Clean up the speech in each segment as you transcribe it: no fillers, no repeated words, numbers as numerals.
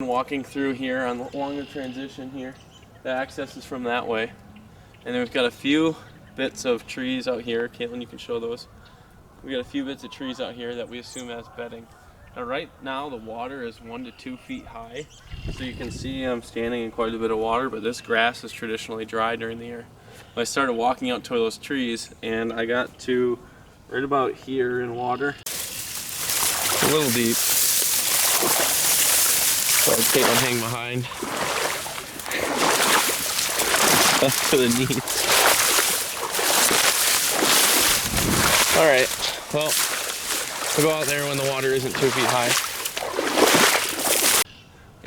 Walking through here along the transition here, the access is from that way, and then we've got a few bits of trees out here. Caitlin, you can show those. We got a few bits of trees out here that we assume as bedding. Now right now the water is 1 to 2 feet high, so you can see I'm standing in quite a bit of water, but this grass is traditionally dry during the year. I started walking out toward those trees and I got to right about here in water. A little deep. So Caitlin hang behind. Up to the knees. Alright, well, we'll go out there when the water isn't 2 feet high.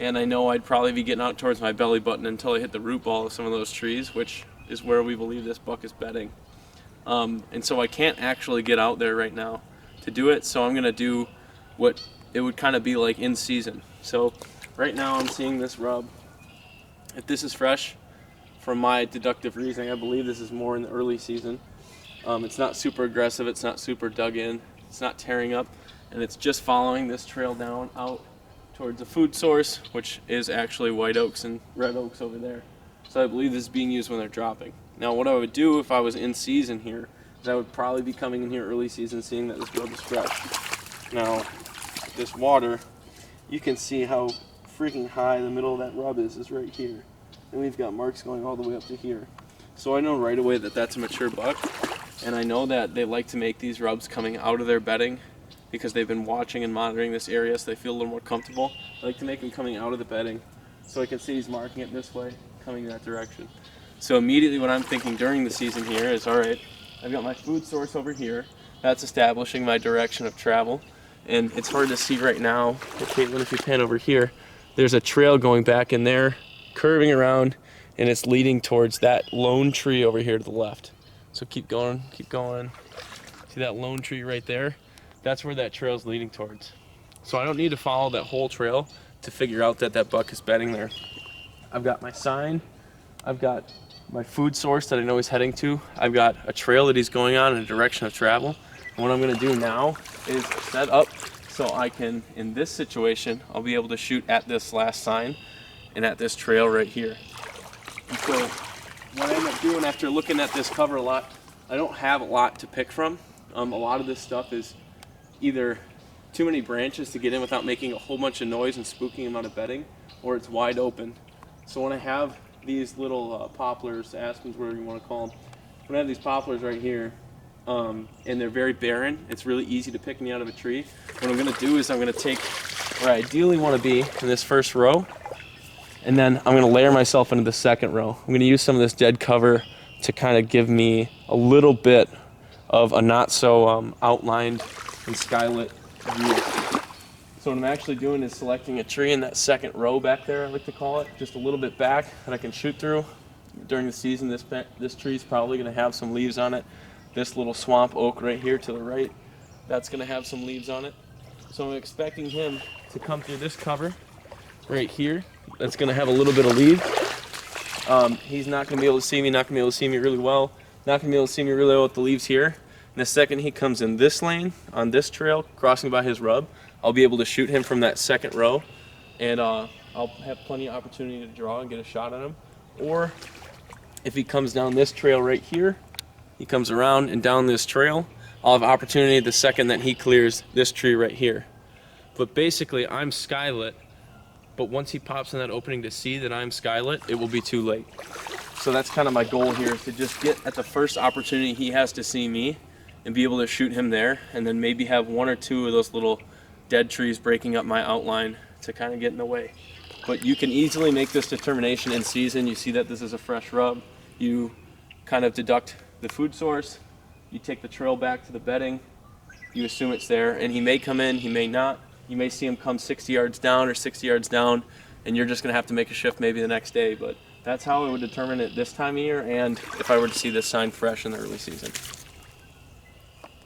And I know I'd probably be getting out towards my belly button until I hit the root ball of some of those trees, which is where we believe this buck is bedding. And so I can't actually get out there right now to do it, so I'm going to do what it would kind of be like in season. So right now I'm seeing this rub. If this is fresh, from my deductive reasoning, I believe this is more in the early season. It's not super aggressive, it's not super dug in, it's not tearing up, and it's just following this trail down out towards a food source, which is actually white oaks and red oaks over there. So I believe this is being used when they're dropping. Now what I would do if I was in season here is I would probably be coming in here early season, seeing that this rub is fresh. Now this water, you can see how freaking high the middle of that rub is right here. And we've got marks going all the way up to here. So I know right away that that's a mature buck, and I know that they like to make these rubs coming out of their bedding because they've been watching and monitoring this area, so they feel a little more comfortable. I like to make them coming out of the bedding, so I can see he's marking it this way, coming that direction. So immediately what I'm thinking during the season here is, all right, I've got my food source over here. That's establishing my direction of travel, and it's hard to see right now. Caitlin, if you pan over here, there's a trail going back in there, curving around, and it's leading towards that lone tree over here to the left. So keep going, keep going. See that lone tree right there? That's where that trail's leading towards. So I don't need to follow that whole trail to figure out that that buck is bedding there. I've got my sign, I've got my food source that I know he's heading to, I've got a trail that he's going on in a direction of travel. And what I'm gonna do now is set up so I can, in this situation, I'll be able to shoot at this last sign and at this trail right here. And so what I end up doing after looking at this cover a lot, I don't have a lot to pick from. A lot of this stuff is either too many branches to get in without making a whole bunch of noise and spooking them out of bedding, or it's wide open. So when I have these little poplars, aspens, whatever you want to call them, when I have these poplars right here, and they're very barren, it's really easy to pick me out of a tree. What I'm going to do is I'm going to take where I ideally want to be in this first row, and then I'm going to layer myself into the second row. I'm going to use some of this dead cover to kind of give me a little bit of a not so outlined and skylit view. So what I'm actually doing is selecting a tree in that second row back there, I like to call it, just a little bit back that I can shoot through. During the season, this tree is probably going to have some leaves on it. This little swamp oak right here to the right, that's going to have some leaves on it. So I'm expecting him to come through this cover right here. That's going to have a little bit of leaves. He's not going to be able to see me, not going to be able to see me really well, not going to be able to see me really well with the leaves here. And the second he comes in this lane, on this trail, crossing by his rub, I'll be able to shoot him from that second row, and I'll have plenty of opportunity to draw and get a shot at him. Or if he comes down this trail right here, he comes around and down this trail, I'll have opportunity the second that he clears this tree right here. But basically, I'm skylit, but once he pops in that opening to see that I'm skylit, it will be too late. So that's kind of my goal here, is to just get at the first opportunity he has to see me and be able to shoot him there, and then maybe have one or two of those little dead trees breaking up my outline to kind of get in the way. But you can easily make this determination in season. You see that this is a fresh rub. You kind of deduct the food source. You take the trail back to the bedding. You assume it's there, and he may come in, he may not. You may see him come 60 yards down or 60 yards down, and you're just going to have to make a shift maybe the next day. But that's how I would determine it this time of year, and if I were to see this sign fresh in the early season.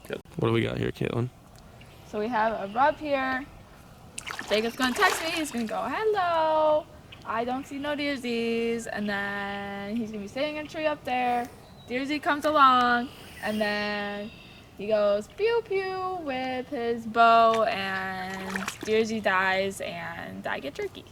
Good. What do we got here, Caitlin? So we have a rub here. Jacob's going to text me. He's going to go, hello. I don't see no deersies. And then he's going to be sitting in a tree up there. Deersy comes along, and then he goes pew pew with his bow, and Deersy dies, and I get jerky.